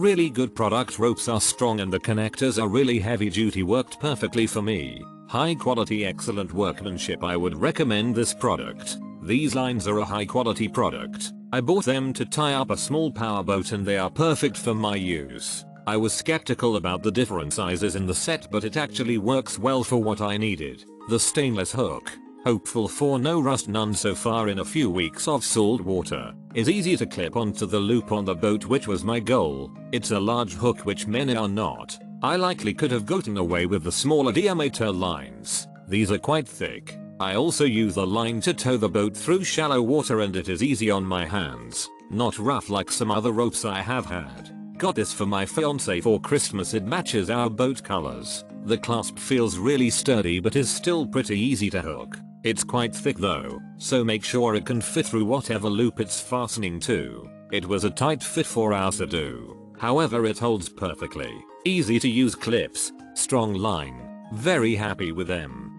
Really good product, ropes are strong and the connectors are really heavy duty, worked perfectly for me. High quality, excellent workmanship, I would recommend this product. These lines are a high quality product. I bought them to tie up a small powerboat and they are perfect for my use. I was skeptical about the different sizes in the set, but it actually works well for what I needed. The stainless hook, hopeful for no rust, none so far in a few weeks of salt water, is easy to clip onto the loop on the boat, which was my goal. It's a large hook which many are not. I likely could have gotten away with the smaller diameter lines. These are quite thick. I also use the line to tow the boat through shallow water and it is easy on my hands, not rough like some other ropes I have had. Got this for my fiance for Christmas, it matches our boat colors. The clasp feels really sturdy but is still pretty easy to hook. It's quite thick though, so make sure it can fit through whatever loop it's fastening to. It was a tight fit for our to-do. However, it holds perfectly. Easy to use clips, strong line. Very happy with them.